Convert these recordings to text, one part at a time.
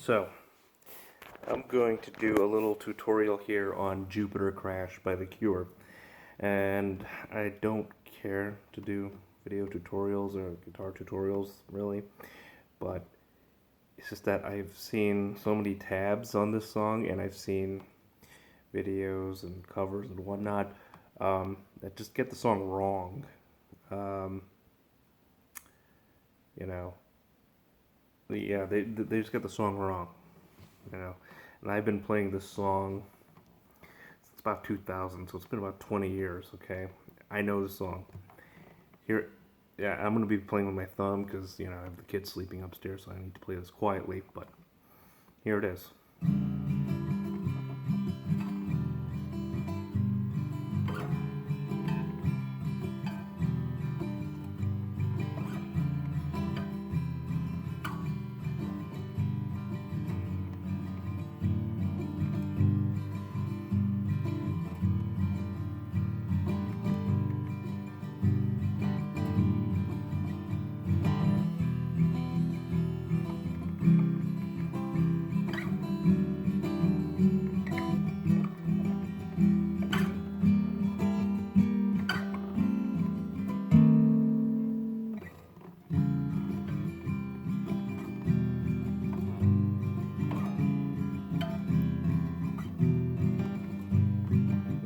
So, I'm going to do a little tutorial here on Jupiter Crash by The Cure. And I don't care to do video tutorials or guitar tutorials, really. But it's just that I've seen so many tabs on this song, and I've seen videos and covers and whatnot that just get the song wrong. Um, you know, yeah, they just get the song wrong. And I've been playing this song since about 2000, so it's been about 20 years. Okay, I know the song. Here, yeah, I'm gonna be playing with my thumb because I have the kids sleeping upstairs, so I need to play this quietly. But here it is.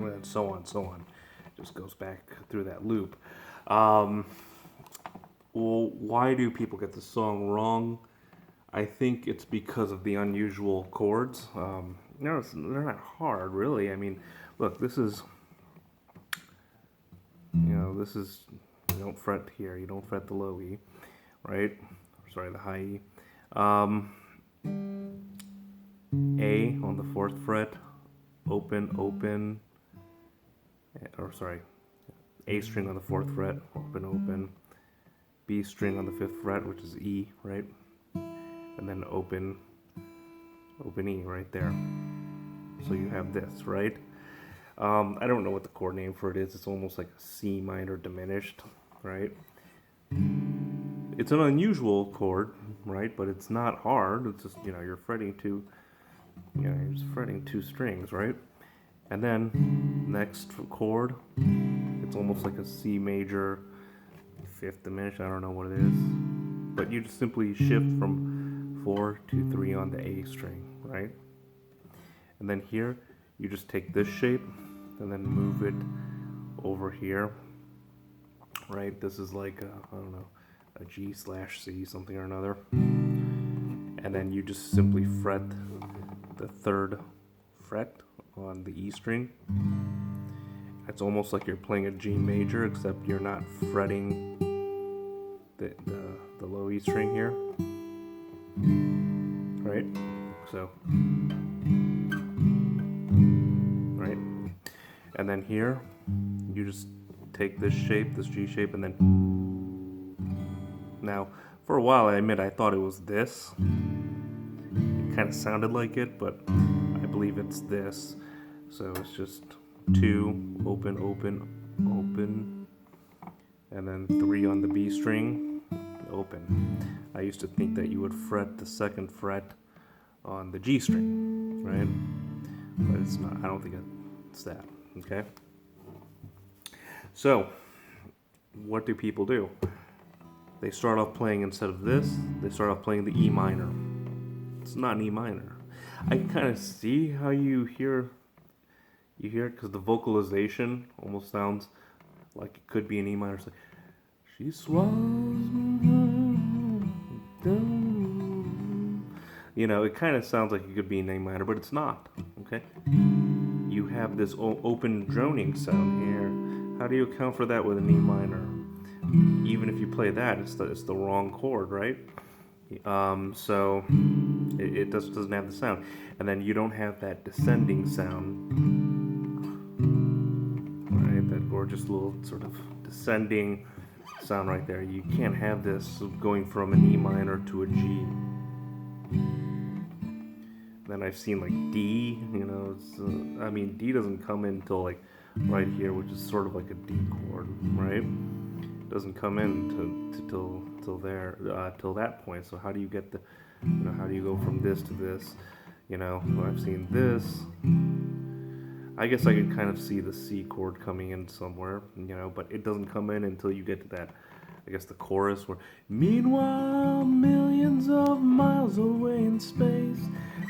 And so on, so on. Just goes back through that loop. Well, why do people get the song wrong? I think it's because of the unusual chords. No, they're not hard, really. I mean, look, this is, you don't fret here, you don't fret the low E, right? Sorry, the high E. A on the 4th fret, open, open, or sorry, A string on the 4th fret, open, open, B string on the 5th fret, which is E, right? And then open, open E right there. So you have this, right? I don't know what the chord name for it is. It's almost like a C minor diminished, right? It's an unusual chord, right? But it's not hard. It's just, you're fretting you're just fretting 2 strings, right? And then next chord, it's almost like a C major 5th diminished. I don't know what it is. But you just simply shift from 4 to 3 on the A string, right? And then here, you just take this shape and then move it over here, right? This is like I don't know, a G/C, something or another. And then you just simply fret the 3rd fret on the E string. It's almost like you're playing a G major, except you're not fretting the low E string here, right? So, right? And then here, you just take this shape, this G shape, and then, now, for a while I admit I thought it was this. It kind of sounded like it, but I believe it's this. So it's just 2, open, open, open, and then 3 on the B string, open. I used to think that you would fret the 2nd fret on the G string, right? But it's not. I don't think it's that, okay? So, what do people do? They start off playing, instead of this, they start off playing the E minor. It's not an E minor. I can kind of see how you hear it because the vocalization almost sounds like it could be an E minor. It's like, she swallows down. It kind of sounds like it could be an A minor, but it's not, okay? You have this open droning sound here. How do you account for that with an E minor? Even if you play that, it's the wrong chord, right? So it doesn't have the sound. And then you don't have that descending sound, right? That gorgeous little sort of descending sound right there. You can't have this going from an E minor to a G. Then I've seen like D, D doesn't come in until like right here, which is sort of like a D chord, right? It doesn't come in till there, till that point. So how do you get You know, how do you go from this to this? You know, I've seen this. I guess I can kind of see the C chord coming in somewhere, you know, but it doesn't come in until you get to that, I guess, the chorus where, meanwhile, millions of miles away in space,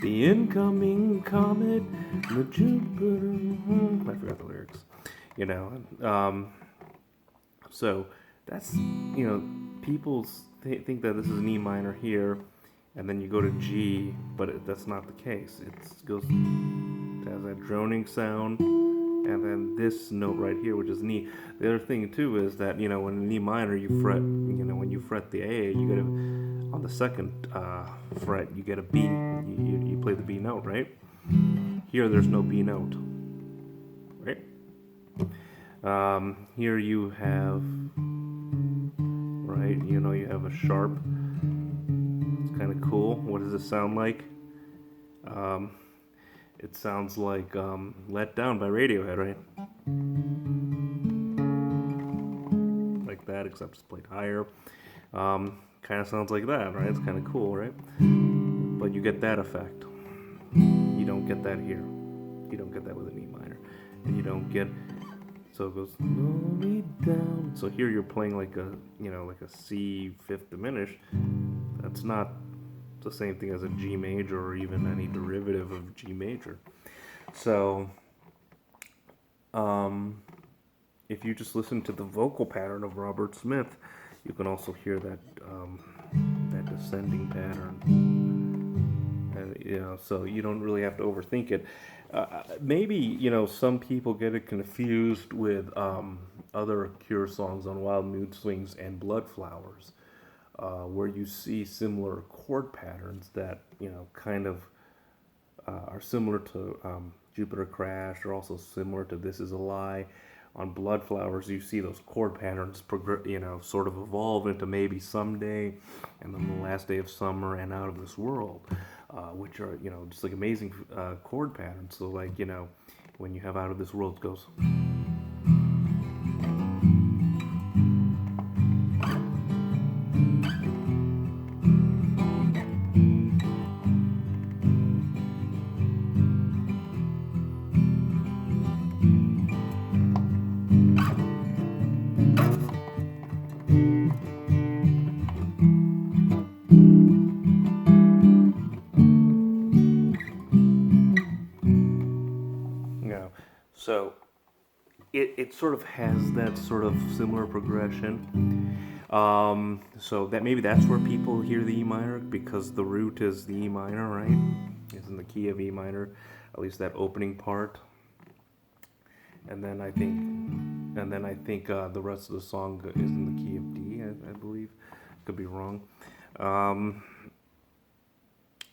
the incoming comet, the Jupiter. I forgot the lyrics, you know. So that's, you know, people think that this is an E minor here, and then you go to G, but that's not the case. It goes, it has that droning sound, and then this note right here, which is an E. The other thing too is that, you know, when in E minor you fret, you know, when you fret the A, you get a, on the second fret you get a B. You play the B note, right? Here there's no B note, right? Here you have, right? You know, you have a sharp. It's kind of cool. What does it sound like? It sounds like Let Down by Radiohead, right? Like that, except it's played higher. Kind of sounds like that, right? It's kind of cool, right? But you get that effect. You don't get that here. You don't get that with an E minor. And you don't get, so it goes slowly down. So here you're playing like a, you know, like a C fifth diminished. That's not the same thing as a G major or even any derivative of G major. So, if you just listen to the vocal pattern of Robert Smith, you can also hear that that descending pattern. You know, so you don't really have to overthink it. Maybe, you know, some people get it confused with other Cure songs on Wild Mood Swings and Blood Flowers, where you see similar chord patterns that, you know, kind of are similar to Jupiter Crash, are also similar to This Is a Lie. On Blood Flowers, you see those chord patterns, you know, sort of evolve into Maybe Someday, and then The Last Day of Summer, and Out of This World, which are, you know, just like amazing chord patterns. So, like, you know, when you have Out of This World, it goes. So it sort of has that sort of similar progression. So that maybe that's where people hear the E minor, because the root is the E minor, right? It's in the key of E minor, at least that opening part. And then I think the rest of the song is in the key of D, I believe. Could be wrong.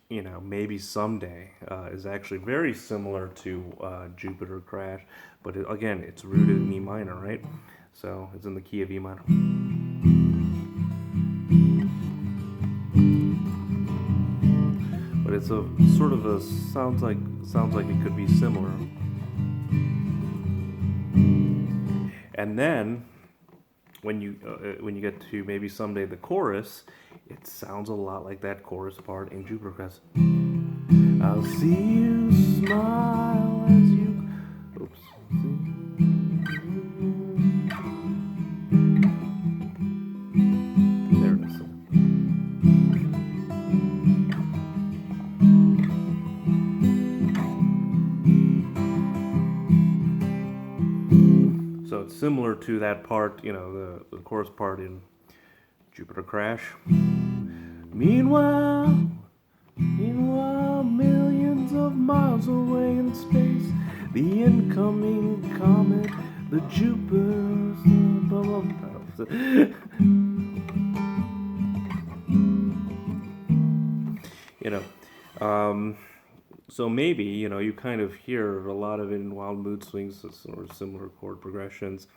You know, Maybe Someday is actually very similar to Jupiter Crash, but again, it's rooted in E minor, right? So it's in the key of E minor. But it's a sort of a sounds like it could be similar. And then when you get to Maybe Someday, the chorus, it sounds a lot like that chorus part in Jupiter Crash. I'll see you smile as you. Oops. There it is. So it's similar to that part, you know, the chorus part in Jupiter Crash. Meanwhile, millions of miles away in space, the incoming comet, the Jupiter, blah, blah, blah. You know, so maybe, you know, you kind of hear a lot of it in Wild Mood Swings or similar chord progressions,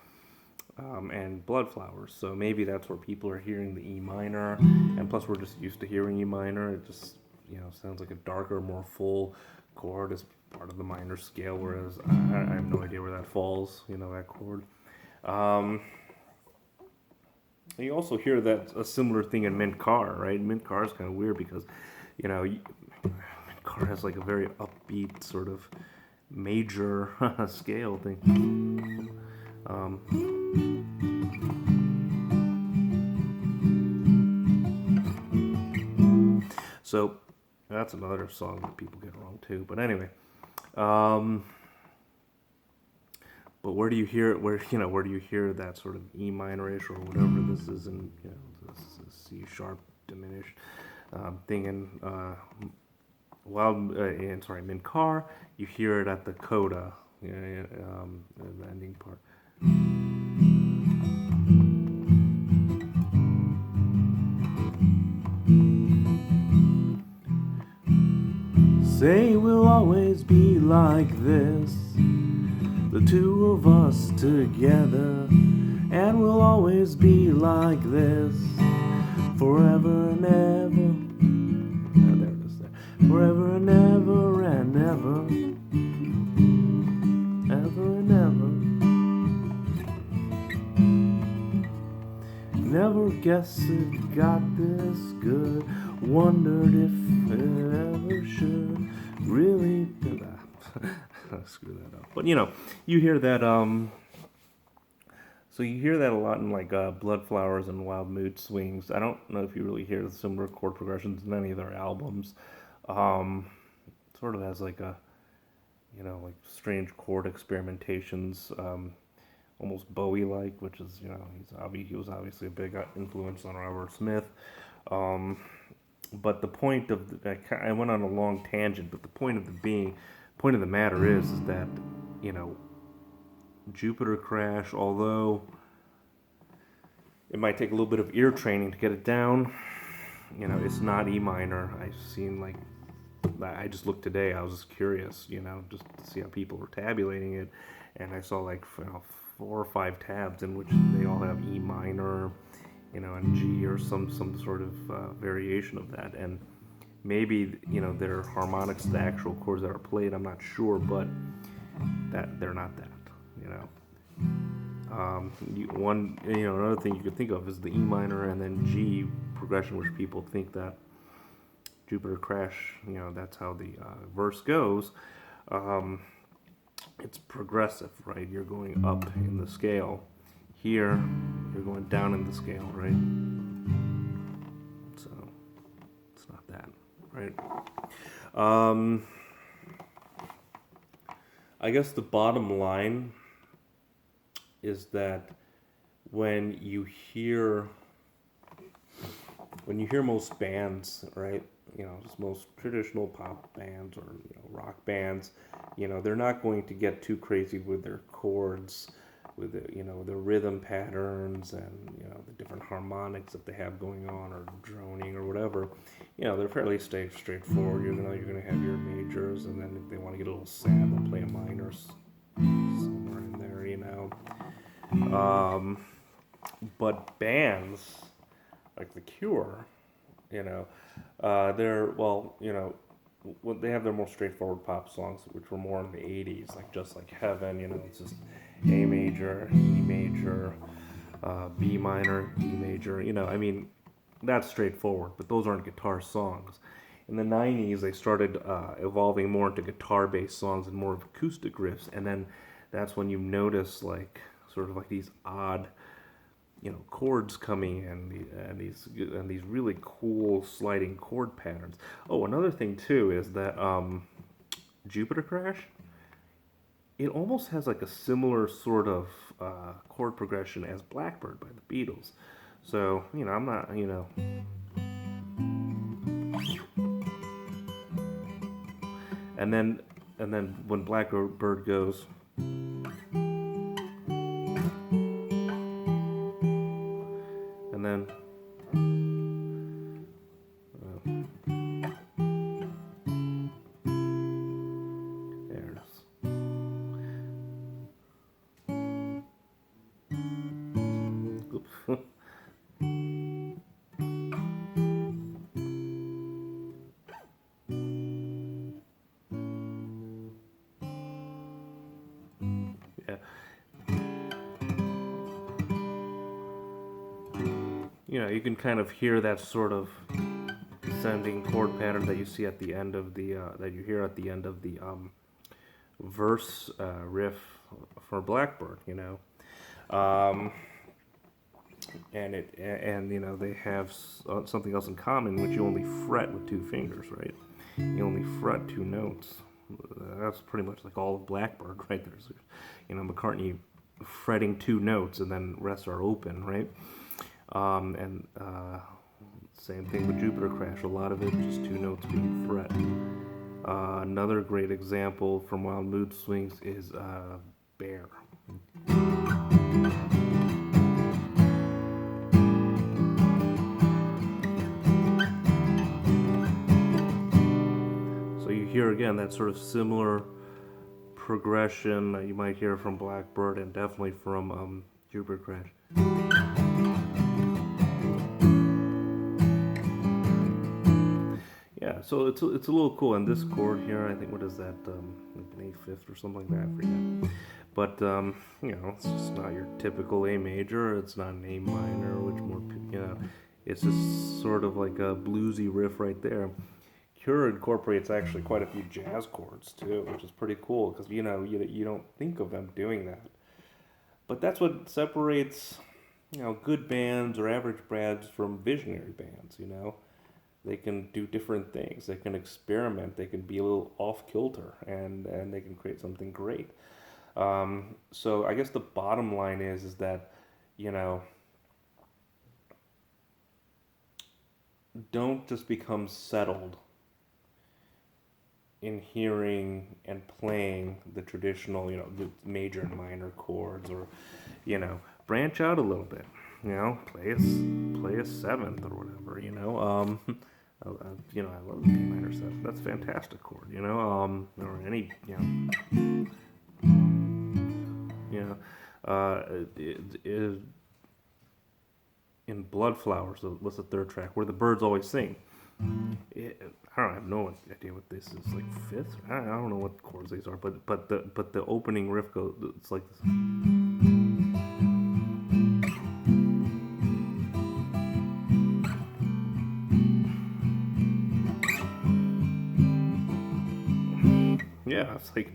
and Blood Flowers. So maybe that's where people are hearing the E minor, and plus we're just used to hearing E minor. It just, you know, sounds like a darker, more full chord as part of the minor scale, whereas I have no idea where that falls, you know, that chord. You also hear that a similar thing in Mint Car, right? Mint Car is kind of weird because you know, Car has like a very upbeat sort of major scale thing. So that's another song that people get wrong too. But anyway, um, but where do you hear it? Where do you hear that sort of E minorish or whatever this is in? This is C sharp diminished thing in Min-Car. You hear it at the coda, the ending part. Say we'll always be like this, the two of us together, and we'll always be like this, forever and ever. Oh, there it is there. Forever and ever and ever, ever and ever. Never guessed it got this good. Wondered if it ever should. Really did that. Screw that up. But you hear that. So you hear that a lot in like Blood Flowers and Wild Mood Swings. I don't know if you really hear the similar chord progressions in any of their albums. Sort of has like a, like strange chord experimentations. Almost Bowie-like, which is, he was obviously a big influence on Robert Smith. But the point of I went on a long tangent, but the point of the matter is that, Jupiter Crash, although it might take a little bit of ear training to get it down, it's not E minor. I just looked today, I was just curious, just to see how people were tabulating it, and I saw like 4 or 5 tabs in which they all have E minor, and G or some sort of variation of that. And maybe, they're harmonics to the actual chords that are played, I'm not sure, but that they're not that, another thing you could think of is the E minor and then G progression, which people think that Jupiter Crash, that's how the verse goes. It's progressive, right? You're going up in the scale. Here, you're going down in the scale, right? So, it's not that, right? I guess the bottom line is that when you hear most bands, right? Just most traditional pop bands or rock bands, they're not going to get too crazy with their chords, with the rhythm patterns and the different harmonics that they have going on, or droning or whatever. They're fairly straightforward. You're gonna have your majors, and then if they want to get a little sad, they'll play a minor somewhere in there. But bands like The Cure, they're when they have their more straightforward pop songs, which were more in the 80s, like Just Like Heaven, it's just A major, E major, B minor, E major, that's straightforward, but those aren't guitar songs. In the 90s, they started evolving more into guitar-based songs and more of acoustic riffs, and then that's when you notice sort of these odd chords coming in, and these really cool sliding chord patterns. Oh, another thing too is that Jupiter Crash, it almost has like a similar sort of chord progression as Blackbird by the Beatles. So I'm not and then when Blackbird goes, and then there it is. Oops. Yeah. You can kind of hear that sort of descending chord pattern that you see at the end of the that you hear at the end of the verse riff for Blackbird, you know. And you know, they have something else in common, which you only fret with two fingers, right? You only fret two notes. That's pretty much like all of Blackbird, right? There's, you know, McCartney fretting two notes, and then rest are open, right? And same thing with Jupiter Crash. A lot of it just two notes being fret. Another great example from Wild Mood Swings is Bear. So you hear again that sort of similar progression that you might hear from Blackbird and definitely from Jupiter Crash. Yeah, so it's a little cool. And this chord here, I think, what is that, like an A-fifth or something like that, I forget. But, you know, it's just not your typical A major, it's not an A minor, which more, you know, it's just sort of like a bluesy riff right there. Cure incorporates actually quite a few jazz chords too, which is pretty cool, because, you know, you don't think of them doing that. But that's what separates, you know, good bands or average bands from visionary bands, you know. They can do different things. They can experiment. They can be a little off kilter, and they can create something great. So I guess the bottom line is that, you know, don't just become settled in hearing and playing the traditional, you know, the major and minor chords, or, you know, branch out a little bit. You know, play a seventh or whatever. You know. You know, I love the B minor seventh. That's a fantastic chord, you know, or any, you know, in Blood Flowers, what's the third track, where the birds always sing. I have no idea what this is, like fifth. I don't know what chords these are, but the opening riff goes, it's like this. Yeah, it's like,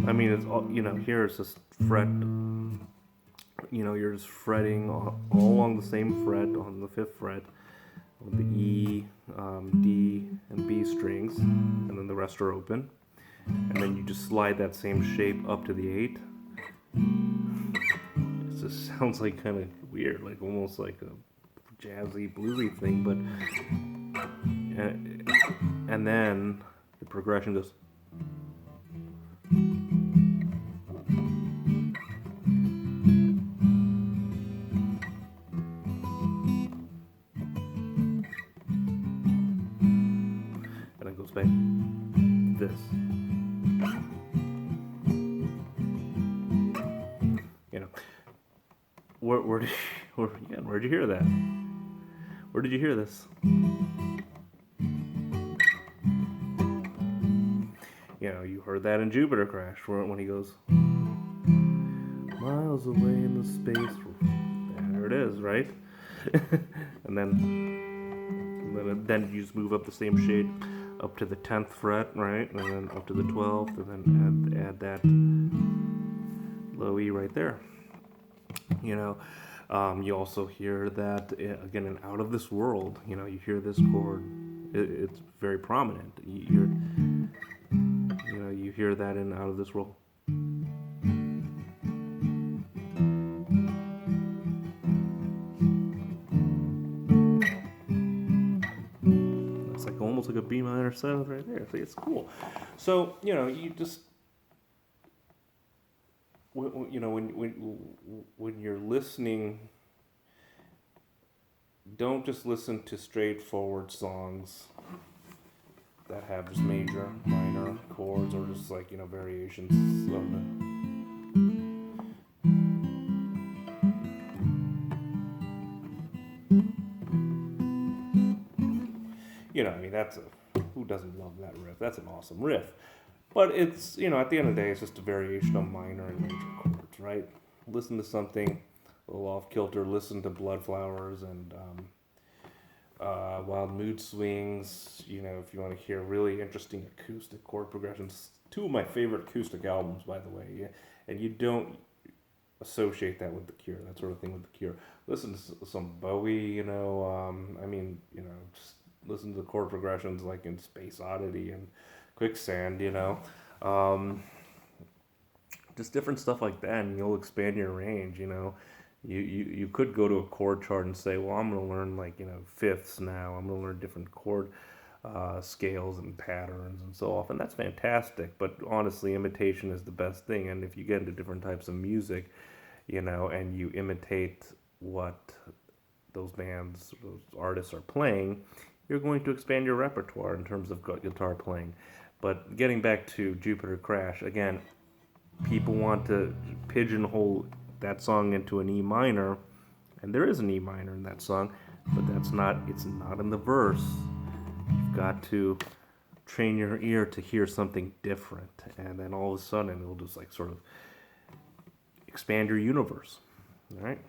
I mean, it's all, you know, here it's just fret, you know, you're just fretting all along the same fret on the fifth fret, with the E, D, and B strings, and then the rest are open, and then you just slide that same shape up to the 8. It just sounds like kind of weird, like almost like a jazzy, bluesy thing, but, and then the progression goes. Back this, you know, where'd you hear that? Where did you hear this? You know, you heard that in Jupiter Crash, when he goes miles away in the space. There it is, right? And then you just move up the same shade up to the 10th fret, right, and then up to the 12th, and then add that low E right there. You know, you also hear that again in Out of This World. You know, you hear this chord; it's very prominent. You know, you hear that in Out of This World. Almost like a B minor seventh right there. See, it's cool. So, you know, you just, you know, when you're listening, don't just listen to straightforward songs that have just major, minor chords, or just like, you know, variations of the. You know, I mean, who doesn't love that riff? That's an awesome riff. But it's, you know, at the end of the day, it's just a variation of minor and major chords, right? Listen to something a little off kilter, listen to Blood Flowers and Wild Mood Swings. You know, if you want to hear really interesting acoustic chord progressions, two of my favorite acoustic albums, by the way. Yeah, and you don't associate that with the Cure, that sort of thing with the Cure. Listen to some Bowie. You know, I mean, you know, just listen to the chord progressions like in Space Oddity and Quicksand. You know. Um, just different stuff like that, and you'll expand your range. You know, you could go to a chord chart and say, well, I'm going to learn like, you know, fifths now. I'm going to learn different chord scales and patterns and so on. And that's fantastic. But honestly, imitation is the best thing. And if you get into different types of music, you know, and you imitate what those bands, those artists are playing, you're going to expand your repertoire in terms of guitar playing. But getting back to Jupiter Crash, again, people want to pigeonhole that song into an E minor, and there is an E minor in that song, but it's not in the verse. You've got to train your ear to hear something different, and then all of a sudden it'll just like sort of expand your universe. All right.